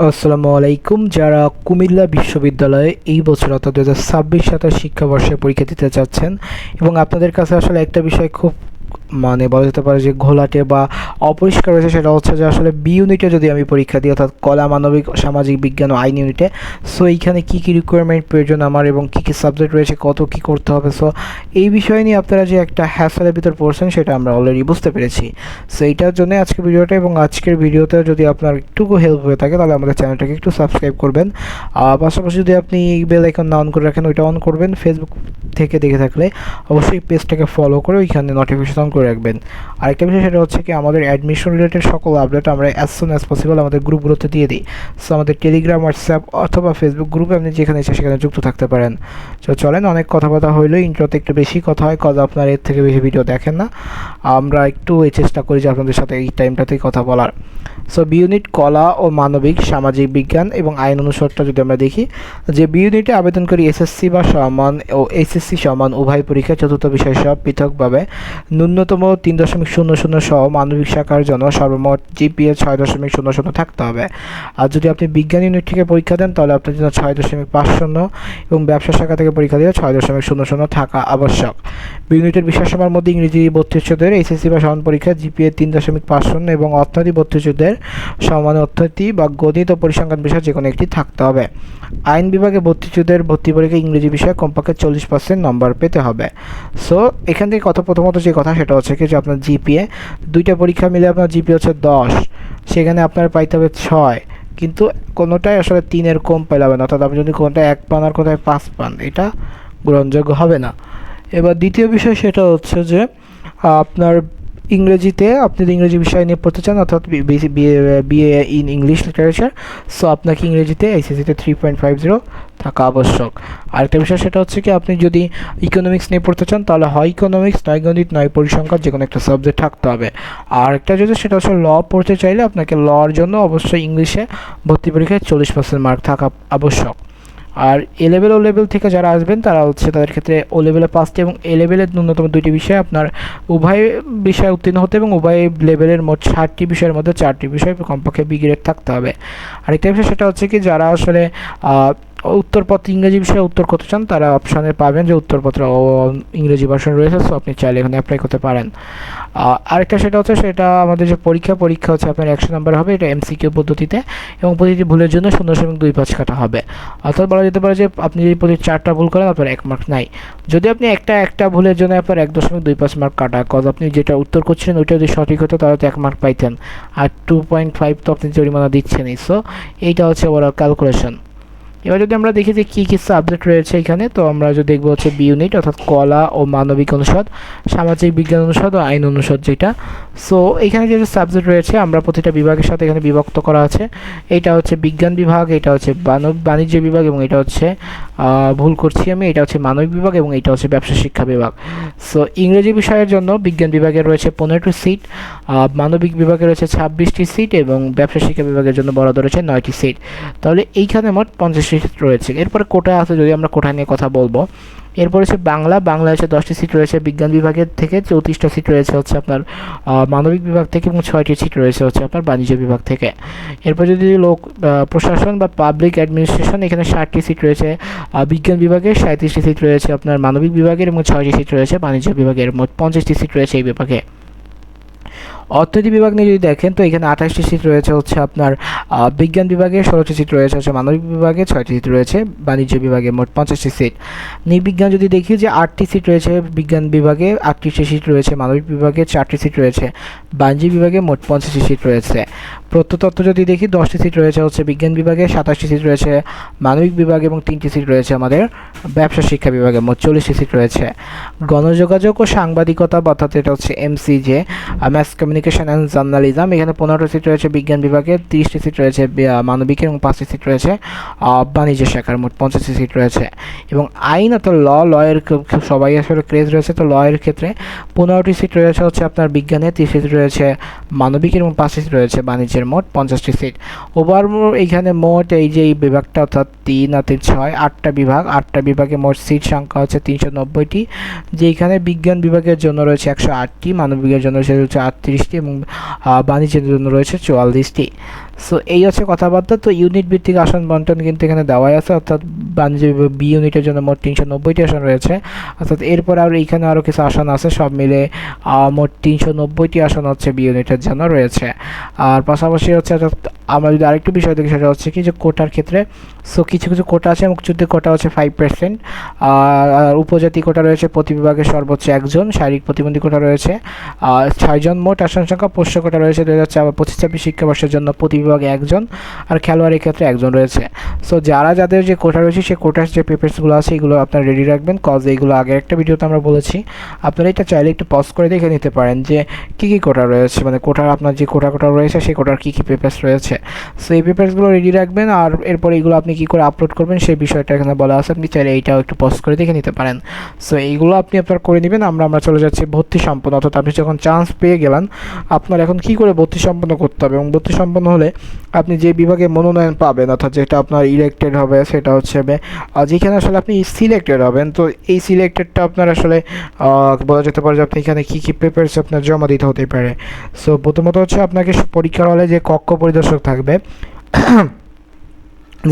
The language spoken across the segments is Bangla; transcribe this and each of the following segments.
আসসালামু আলাইকুম। যারা কুমিল্লা বিশ্ববিদ্যালয়ে এই বছর অর্থাৎ 2026-27 শিক্ষাবর্ষে পরীক্ষা দিতে চাচ্ছেন এবং আপনাদের কাছে আসলে একটা বিষয় খুব বলা যেতে পারে যে ঘোলাটে বা অপরিষ্কার রয়েছে, সেটা হচ্ছে যে আসলে বি ইউনিটে যদি আমি পরীক্ষা দিই অর্থাৎ কলা, মানবিক, সামাজিক বিজ্ঞান ও আইন ইউনিটে, সো এইখানে কী কী রিকোয়ারমেন্ট প্রয়োজন আমার এবং কী কী সাবজেক্ট রয়েছে, কত কী করতে হবে, সো এই বিষয় নিয়ে আপনারা যে একটা হ্যাসেলের ভিতর পড়ছেন সেটা আমরা অলরেডি বুঝতে পেরেছি। সো এইটার জন্য আজকের ভিডিওটা, এবং আজকের ভিডিওতে যদি আপনার একটুকু হেল্প হয়ে থাকে তাহলে আমাদের চ্যানেলটাকে একটু সাবস্ক্রাইব করবেন। পাশাপাশি যদি আপনি বেল আইকন না অন করে রাখেন ওইটা অন করবেন। ফেসবুক থেকে দেখে থাকলে অবশ্যই পেজটাকে ফলো করে ওইখানে নোটিফিকেশন অন করে রাখবেন। আরেকটা বিষয় সেটা হচ্ছে কি, আমাদের অ্যাডমিশন রিলেটেড সকল আপডেট আমরা অ্যাজ সুন অ্যাজ পসিবল আমাদের গ্রুপগুলোতে দিয়ে দিই। সো আমাদের টেলিগ্রাম, হোয়াটসঅ্যাপ অথবা ফেসবুক গ্রুপে আপনি যেখানে ইচ্ছা সেখানে যুক্ত থাকতে পারেন। তো চলেন, অনেক কথাবার্তা হইলো, ইন্ট্রোতে একটু বেশি কথা হয় কজ আপনার এর থেকে বেশি ভিডিও দেখেন না। আমরা একটু এই চেষ্টা করি যে আপনাদের সাথে এই টাইমটাতেই কথা বলার। সো বি ইউনিট কলা ও মানবিক, সামাজিক বিজ্ঞান এবং আইন অনুষদটা যদি আমরা দেখি, যে বি ইউনিটে আবেদন করি এসএসসি বা সমান ও এইচএসসি সমান উভয় পরীক্ষা চতুর্থ বিষয় সব পৃথকভাবে ন্যূনতম 3.00 সহ মানবিক শাখার জন্য সর্বমোট জিপিএ 6.00 থাকতে হবে। আর যদি আপনি বিজ্ঞান ইউনিট থেকে পরীক্ষা দেন তাহলে আপনার জন্য 6.50 এবং ব্যবসা শাখা থেকে পরীক্ষা দিলে 6.00 থাকা আবশ্যক। বি ইউনিটের বিষয়সীমার মধ্যে ইংরেজি 32 এইচএসসি বা সমান পরীক্ষা জিপিএ 3.50 এবং অর্থনীতি 32 সমান অর্থনীতি বা গণিত ও পরিসংখ্যান বিষয় যে কোনো একটি থাকতে হবে। আইন বিভাগে 32 ভর্তি পরীক্ষা ইংরেজি বিষয়ে কমপক্ষে 40% নম্বর পেতে হবে। সো এখান থেকে প্রথমত যে কথা সেটা হচ্ছে কি, যে আপনার জিপিএ দুইটা পরীক্ষা মিলে আপনার জিপিএ হচ্ছে 10, সেখানে আপনার পাইতে হবে 6, কিন্তু কোনোটাই আসলে 3-এর কম পাইলাবেন, অর্থাৎ আপনি যদি কোনোটায় 1 পান আর কোনোটায় 5 পান, এটা গ্রহণযোগ্য হবে না। এবার দ্বিতীয় বিষয় সেটা হচ্ছে যে আপনার ইংরেজিতে আপনি ইংরেজি বিষয় নিয়ে পড়তে চান অর্থাৎ BA in English literature, so আপনাকে ইংরেজিতে এইচএসসিতে 3.50 থাকা আবশ্যক। আরেকটা বিষয় সেটা হচ্ছে কি, আপনি যদি ইকোনমিক্স নিয়ে পড়তে চান তাহলে হয় ইকোনমিক্স, নয় গণিত, নয় পরিসংখ্যান, যে কোনো একটা সাবজেক্ট থাকতে হবে। আর একটা যদি সেটা হচ্ছে ল পড়তে চাইলে আপনাকে লর জন্য অবশ্যই ইংলিশে ভর্তি পরীক্ষায় 40% মার্ক থাকা আবশ্যক। আর এ লেভেল ও লেভেল থেকে যারা আসবেন তারা হচ্ছে তাদের ক্ষেত্রে ও লেভেলে 5টি এবং এ লেভেলের ন্যূনতম 2টি বিষয়ে আপনার উভয় বিষয়ে উত্তীর্ণ হতে এবং উভয় লেভেলের মোট 60টি বিষয়ের মধ্যে 4টি বিষয় কমপক্ষে বি গ্রেড থাকতে হবে। আরেকটা বিষয় সেটা হচ্ছে কি, যারা আসলে উত্তরপত্র ইংরেজি বিষয়ে উত্তর করতে চান তারা অপশানে পাবেন যে উত্তরপত্র ইংরেজি ভার্সন রয়েছে, সো আপনি চাইলে এখানে অ্যাপ্লাই করতে পারেন। আরেকটা সেটা হচ্ছে, সেটা আমাদের যে পরীক্ষা হচ্ছে আপনার 100 নম্বর হবে, এটা এমসিকিউ পদ্ধতিতে এবং প্রতিটি ভুলের জন্য 0.25 কাটা হবে। অর্থাৎ বলা যেতে পারে যে আপনি যদি প্রতি 4টা ভুল করেন আপনার 1 মার্ক নাই। যদি আপনি একটা ভুলের জন্য আপনার 1.25 মার্ক কাটা, কজ আপনি যেটা উত্তর করছিলেন ওইটা যদি সঠিক হতো তাহলে তো 1 মার্ক পাইতেন, আর 2.5 তো আপনি জরিমানা দিচ্ছেনই। সো এইটা হচ্ছে ওভারঅল ক্যালকুলেশন। এবার যদি আমরা দেখি যে কী কী সাবজেক্ট রয়েছে এখানে, তো আমরা যদি দেখবো হচ্ছে বি ইউনিট অর্থাৎ কলা ও মানবিক অনুষদ, সামাজিক বিজ্ঞান অনুষদ ও আইন অনুষদ যেটা। সো এখানে যে সাবজেক্ট রয়েছে আমরা প্রতিটা বিভাগের সাথে এখানে বিভক্ত করা আছে। এইটা হচ্ছে বিজ্ঞান বিভাগ, এটা হচ্ছে বাণিজ্য বিভাগ এবং এটা হচ্ছে ভুল করছি আমি, এটা হচ্ছে মানবিক বিভাগ এবং এটা হচ্ছে ব্যবসা শিক্ষা বিভাগ। সো ইংরেজি বিষয়ের জন্য বিজ্ঞান বিভাগে রয়েছে 15টি সিট, মানবিক বিভাগে রয়েছে 26টি সিট এবং ব্যবসা শিক্ষা বিভাগের জন্য বরাদ্দ রয়েছে 9টি সিট। তাহলে এইখানে মোট 50 সিট রয়েছে। এরপরে কোটা আছে, যদি আমরা কোটা নিয়ে কথা বলবো। এরপর হচ্ছে বাংলা হচ্ছে 10টি সিট রয়েছে বিজ্ঞান বিভাগের থেকে, 34টা সিট রয়েছে হচ্ছে আপনার মানবিক বিভাগ থেকে এবং 6টি সিট রয়েছে হচ্ছে আপনার বাণিজ্য বিভাগ থেকে। এরপর যদি প্রশাসন বা পাবলিক অ্যাডমিনিস্ট্রেশন, এখানে 60টি সিট রয়েছে বিজ্ঞান বিভাগের, 37টি সিট রয়েছে আপনার মানবিক বিভাগের এবং 6টি সিট রয়েছে বাণিজ্য বিভাগের, মোট 50টি সিট রয়েছে এই বিভাগে। অর্থনীতি বিভাগ নিয়ে যদি দেখেন তো এখানে 28টি সিট রয়েছে হচ্ছে আপনার বিজ্ঞান বিভাগে, 16টি সিট রয়েছে হচ্ছে মানবিক বিভাগে, 6টি সিট রয়েছে বাণিজ্য বিভাগে, মোট 50টি সিট। নৃবিজ্ঞান যদি দেখি যে 8টি সিট রয়েছে বিজ্ঞান বিভাগে, 38টি সিট রয়েছে মানবিক বিভাগে, 4টি সিট রয়েছে বাণিজ্য বিভাগে, মোট 50টি সিট রয়েছে। প্রত্নতত্ত্ব যদি দেখি 10টি সিট রয়েছে হচ্ছে বিজ্ঞান বিভাগে, 27টি সিট রয়েছে মানবিক বিভাগে এবং 3টি সিট রয়েছে আমাদের ব্যবসা শিক্ষা বিভাগে, মোট 40টি সিট রয়েছে। গণযোগাযোগ ও সাংবাদিকতা অর্থাৎ এটা হচ্ছে এমসিজে, ম্যাস কমিউনিকেশন অ্যান্ড জার্নালিজম, এখানে 15টি সিট রয়েছে বিজ্ঞান বিভাগে, 30টি সিট রয়েছে মানবিকের এবং 5টি সিট রয়েছে বাণিজ্য শাখার, মোট 50টি সিট রয়েছে। এবং আইন অর্থাৎ লয়ের সবাই আসলে ক্রেজ রয়েছে, তো লয়ের ক্ষেত্রে 15টি সিট রয়েছে হচ্ছে আপনার বিজ্ঞানে, 30 সিট রয়েছে মানবিকের এবং 5টি সিট রয়েছে বাণিজ্যের, মোট 50টি সিট। ওভারঅল এইখানে মোট এই যে এই বিভাগটা অর্থাৎ 3 আর 3 6 8টা বিভাগ, 8টা বিভাগে মোট সিট সংখ্যা হচ্ছে 390টি, যেখানে বিজ্ঞান বিভাগের জন্য রয়েছে 108টি, মানবিকের জন্য রয়েছে 38টি এবং বাণিজ্যের জন্য রয়েছে 44টি। সো এই হচ্ছে কথাবার্তা। তো ইউনিট ভিত্তিক আসন বন্টন কিন্তু এখানে দেওয়াই আছে, অর্থাৎ বাণিজ্য বি ইউনিটের জন্য মোট 390টি আসন রয়েছে, অর্থাৎ এরপর আর এইখানে আরও কিছু আসন আছে, সব মিলে মোট 390টি আসন হচ্ছে বি ইউনিটের জন্য রয়েছে। আর পাশাপাশি হচ্ছে আমরা যদি আরেকটু বিষয় দেখি সেটা হচ্ছে কি যে কোটার ক্ষেত্রে, সো কিছু কিছু কোটা আছে, মুক্তিযুদ্ধের কোটা হচ্ছে 5%, আর উপজাতি কোটা রয়েছে প্রতি বিভাগে সর্বোচ্চ একজন, শারীরিক প্রতিবন্ধী কোটা রয়েছে 6জন, মোট আসন সংখ্যা পোষ্য কোটা রয়েছে 2024-25 শিক্ষাবর্ষের জন্য প্রতি বিভাগে একজন, আর খেলোয়াড়ের ক্ষেত্রে একজন রয়েছে। সো যাদের যে কোটা রয়েছে সেই কোটার যে পেপারসগুলো আছে এগুলো আপনারা রেডি রাখবেন, কজ এইগুলো আগের একটা ভিডিওতে আমরা বলেছি। আপনারা এটা চাইলে একটু পজ করে দেখে নিতে পারেন যে কী কী কোটা রয়েছে, মানে কোটার আপনার যে কোটা রয়েছে সেই কোটার কী কী পেপারস রয়েছে। সো এই পেপারসগুলো রেডি রাখবেন, আর এরপর এইগুলো আপনি কী করে আপলোড করবেন সেই বিষয়টা এখানে বলা আছে, আপনি চাইলে এইটাও একটু পজ করে দেখে নিতে পারেন। সো এইগুলো আপনি আপনার করে নেবেন। আমরা চলে যাচ্ছি ভর্তি সম্পন্ন, অর্থাৎ আপনি যখন চান্স পেয়ে গেলেন আপনার এখন কী করে ভর্তি সম্পন্ন করতে হবে, এবং ভর্তি সম্পন্ন হলে আপনি যে বিভাগে মনোনয়ন পাবেন, অর্থাৎ যেটা আপনার ইলেক্টেড হবে সেটা হচ্ছে যেখানে আসলে আপনি সিলেক্টেড হবেন, তো এই সিলেক্টেডটা আপনার আসলে বলা যেতে পারে যে আপনি এখানে কী কী পেপারস আপনার জমা দিতে হতে পারে। সো প্রথমত হচ্ছে আপনাকে পরীক্ষার হলে যে কক্ষ পরিদর্শক থাকবে,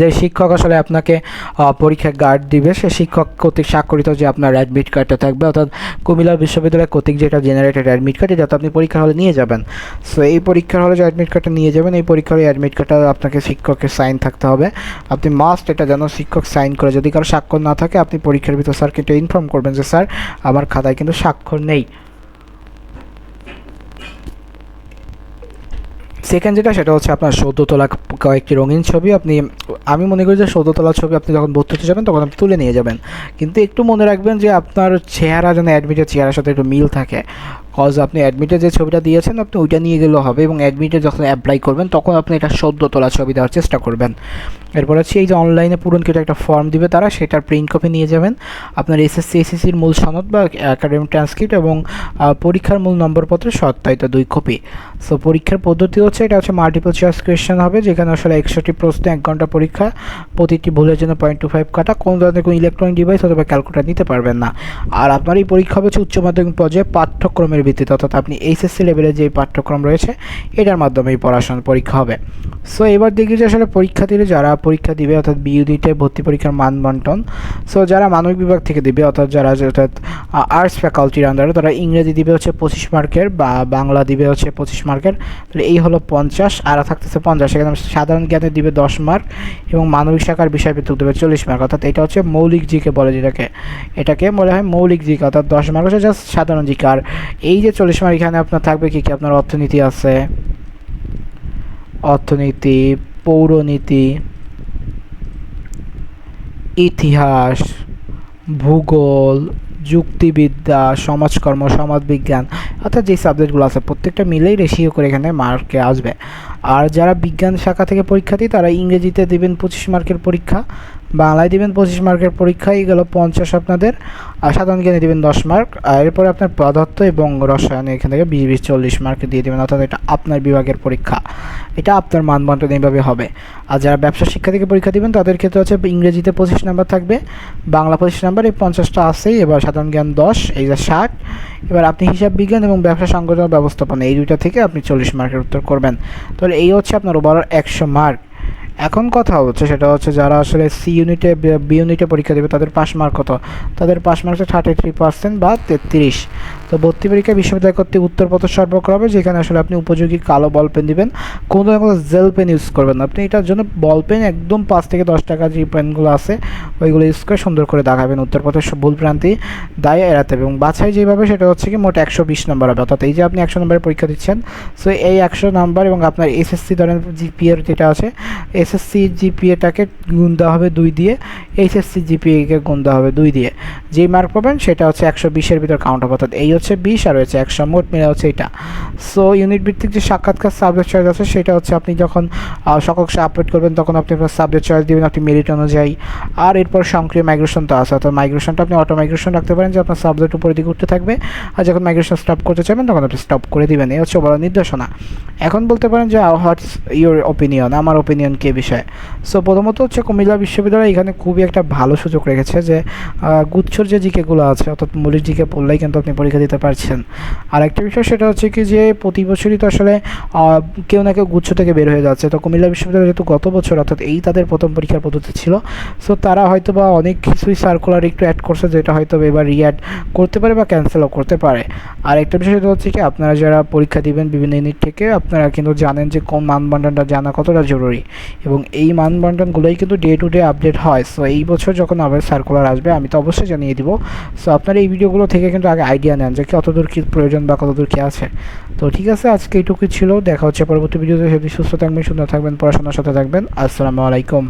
যে শিক্ষক আসলে আপনাকে পরীক্ষায় গার্ড দিবে, সে শিক্ষক কর্তৃক স্বাক্ষরিত যে আপনার অ্যাডমিট কার্ডটা থাকবে, অর্থাৎ কুমিল্লা বিশ্ববিদ্যালয় কর্তৃক যেটা জেনারেটেড অ্যাডমিট কার্ড, যাতে আপনি পরীক্ষার হলে নিয়ে যাবেন। সো এই পরীক্ষার হলে যে অ্যাডমিট কার্ডটা নিয়ে যাবেন, এই পরীক্ষার অ্যাডমিট কার্ডটা আপনাকে শিক্ষকের সাইন থাকতে হবে। আপনি মাস্ট এটা যেন শিক্ষক সাইন করে, যদি কারো স্বাক্ষর না থাকে আপনি পরীক্ষার ভিতর স্যারকে এটা ইনফর্ম করবেন যে স্যার আমার খাতায় কিন্তু স্বাক্ষর নেই। সেকেন্ড যেটা সেটা হচ্ছে আপনার সদ্য তোলা কয়েকটি রঙিন ছবি। আমি মনে করি যে সদ্য তোলা ছবি আপনি যখন ভর্তি হতে যাবেন তখন আপনি তুলে নিয়ে যাবেন, কিন্তু একটু মনে রাখবেন যে আপনার চেহারা যেন অ্যাডমিটের চেহারার সাথে একটু মিল থাকে, কজ আপনি অ্যাডমিটে যে ছবিটা দিয়েছেন আপনি ওইটা নিয়ে গেলেও হবে, এবং অ্যাডমিটে যখন অ্যাপ্লাই করবেন তখন আপনি এটা সদ্য তোলা ছবি দেওয়ার চেষ্টা করবেন। এরপর হচ্ছে এই যে অনলাইনে পূরণকৃত একটা ফর্ম দিবে তারা, সেটার প্রিন্ট কপি নিয়ে যাবেন। আপনার এসএসসির মূল সনদ বা একাডেমিক ট্রান্সক্রিপ্ট এবং পরীক্ষার মূল নম্বরপত্র সত্যায়িত 2 কপি। সো পরীক্ষার পদ্ধতি হচ্ছে এটা হচ্ছে মাল্টিপল চয়েস কোয়েশ্চেন হবে, যেখানে আসলে 61টি প্রশ্ন, 1 ঘন্টা পরীক্ষা, প্রতিটি ভুলের জন্য 0.25 কাটা, কোনো ধরনের কোনো ইলেকট্রনিক ডিভাইস অথবা ক্যালকুলেটর নিতে পারবেন না। আর আপনার এই পরীক্ষা হবে উচ্চ মাধ্যমিক পর্যায়ে পাঠ্যক্রমের ভিত্তিতে, অর্থাৎ আপনি এইচএসসি লেভেলে যে পাঠ্যক্রম রয়েছে এটার মাধ্যমে এই পরীক্ষা হবে। সো এবার দেখি যে আসলে পরীক্ষার্থীরা যারা পরীক্ষা দিবে, অর্থাৎ বি ইউনিটে ভর্তি পরীক্ষার মান বন্টন। সো যারা মানবিক বিভাগ থেকে দিবে, অর্থাৎ আর্টস ফ্যাকাল্টির আন্ডারে, তারা ইংরেজি দিবে হচ্ছে 25 মার্কের, বা বাংলা দিবে হচ্ছে 25 মার্কের, তাহলে এই হলো 50, আর থাকতেছে 50। সেখানে সাধারণ জ্ঞানে দিবে 10 মার্ক, এবং মানবিক শাখার বিষয়ভিত্তিক দেবে 40 মার্ক, অর্থাৎ এটা হচ্ছে মৌলিক জিকে বলে, এটাকে বলা হয় মৌলিক জিকে, অর্থাৎ 10 মার্ক হচ্ছে জাস্ট সাধারণ জিকে। আর এই যে 40 মার্ক এখানে আপনার থাকবে কি আপনার অর্থনীতি আছে, অর্থনীতি, পৌরনীতি, ইতিহাস, ভূগোল, যুক্তিবিদ্যা, সমাজকর্ম, সমাজবিজ্ঞান, অর্থাৎ যে সাবজেক্টগুলো আছে প্রত্যেকটা মিলেই রেশিও করে এখানে মার্কে আসবে। আর যারা বিজ্ঞান শাখা থেকে পরীক্ষার্থী তারা ইংরেজিতে দেবেন 25 মার্কের পরীক্ষা, বাংলায় দেবেন 25 মার্কের পরীক্ষা, এই গেল 50 আপনাদের, আর সাধারণ জ্ঞানে দেবেন 10 মার্ক, আর এরপরে আপনার পদার্থ এবং রসায়নে এখান থেকে 20-40 মার্কে দিয়ে দেবেন, অর্থাৎ এটা আপনার বিভাগের পরীক্ষা, এটা আপনার মানবন্টন এইভাবে হবে। আর যারা ব্যবসা শিক্ষা থেকে পরীক্ষা দেবেন তাদের ক্ষেত্রে হচ্ছে ইংরেজিতে 25 নাম্বার থাকবে, বাংলা 25 নাম্বার, এই 50টা আছেই। এবার সাধারণ জ্ঞান 10, এই যে 60। এবার আপনি হিসাব বিজ্ঞান এবং ব্যবসা সংগঠন ব্যবস্থাপনা এই দুইটা থেকে আপনি 40 মার্কের উত্তর করবেন। তাহলে এই হচ্ছে আপনার ওভারঅল 100 মার্ক। এখন কথা হচ্ছে সেটা হচ্ছে যারা আসলে সি ইউনিটে বি ইউনিটে পরীক্ষা দেবে তাদের পাস মার্ক কত, তাদের পাস মার্ক হচ্ছে 33% বা 33। তো ভর্তি পরীক্ষা বিশ্ববিদ্যালয় কর্তৃক উত্তরপত্র সরবরাহ করা হবে, যেখানে আসলে আপনি উপযোগী কালো বল পেন দেবেন, কোনো ধরনের জেল পেন ইউজ করবেন না। আপনি এটার জন্য বল পেন একদম 5 থেকে 10 টাকা যে পেনগুলো আছে ওইগুলো ইউজ করে সুন্দর করে দেখাবেন, উত্তরপত্রের ভুল ভ্রান্তি দায় এড়াতে হবে। এবং বাছাই যেভাবে সেটা হচ্ছে কি মোট 120 নম্বর হবে, অর্থাৎ এই যে আপনি 100 নম্বরের পরীক্ষা দিচ্ছেন, সো এই 100 নাম্বার এবং আপনার এসএসসি ধরেন জিপিএর যেটা আছে, এসএসসি জিপিএটাকে গুণ দেওয়া হবে 2 দিয়ে, এইচএসসি জিপিএকে গুণ দেওয়া হবে 2 দিয়ে, যেই মার্ক পাবেন সেটা হচ্ছে 120-এর ভিতর কাউন্ট হবে, অর্থাৎ এই হচ্ছে 20 আর হচ্ছে 100, মোট মিলে হচ্ছে এটা। সো ইউনিট ভিত্তিক যে সাক্ষাৎকার সাবজেক্ট চয়েস আছে সেটা হচ্ছে আপনি যখন সকল আপলোড করবেন তখন আপনি আপনার সাবজেক্ট চয়েস দেবেন আপনি মেরিট অনুযায়ী। আর এরপর সক্রিয় মাইগ্রেশন তো আছে, অর্থাৎ মাইগ্রেশনটা আপনি অটো মাইগ্রেশন রাখতে পারেন যে আপনার সাবজেক্ট উপরের দিকে উঠতে থাকবে, আর যখন মাইগ্রেশন স্টপ করতে চাইবেন তখন আপনি স্টপ করে দিবেন। এই হচ্ছে বড় নির্দেশনা। এখন বলতে পারেন যে হোয়াটস ইউর ওপিনিয়ন, আমার ওপিনিয়ন কে বিষয়ে। সো প্রথমত হচ্ছে কুমিল্লা বিশ্ববিদ্যালয় এখানে খুবই একটা ভালো সুযোগ রেখেছে যে গুচ্ছর যে জিকেগুলো আছে, অর্থাৎ মৌলিক জিকে পড়লেই কিন্তু আপনি পরীক্ষা দিতে যেতে পারছেন। আরেকটা বিষয় সেটা হচ্ছে কি যে প্রতি বছরই তো আসলে কেউ না কেউ গুচ্ছ থেকে বের হয়ে যাচ্ছে। তো কুমিল্লা বিশ্ববিদ্যালয় যেহেতু গত বছর অর্থাৎ এই তাদের প্রথম পরীক্ষার পদ্ধতি ছিল, সো তারা হয়তো বা অনেক কিছুই সার্কুলার একটু অ্যাড করছে, যেটা হয়তো এবার রিঅ্যাড করতে পারে বা ক্যান্সেলও করতে পারে। আর একটা বিষয় সেটা হচ্ছে কি আপনারা যারা পরীক্ষা দিবেন বিভিন্ন ইউনিট থেকে, আপনারা কিন্তু জানেন যে কোন মানবন্টনটা জানা কতটা জরুরি, এবং এই মানবন্টনগুলোই কিন্তু ডে টু ডে আপডেট হয়। সো এই বছর যখন আবার সার্কুলার আসবে আমি তো অবশ্যই জানিয়ে দিব। সো আপনারা এই ভিডিওগুলো থেকে কিন্তু আগে আইডিয়া নেন যে কতদূর কী প্রয়োজন বা কতদূর কী আছে। তো ঠিক আছে, আজকে এইটুকুই ছিল। দেখা হচ্ছে পরবর্তী ভিডিওতে। যদি সুস্থ থাকবেন, সুন্দর থাকবেন, পড়াশোনার সাথে থাকবেন। আসসালামু আলাইকুম।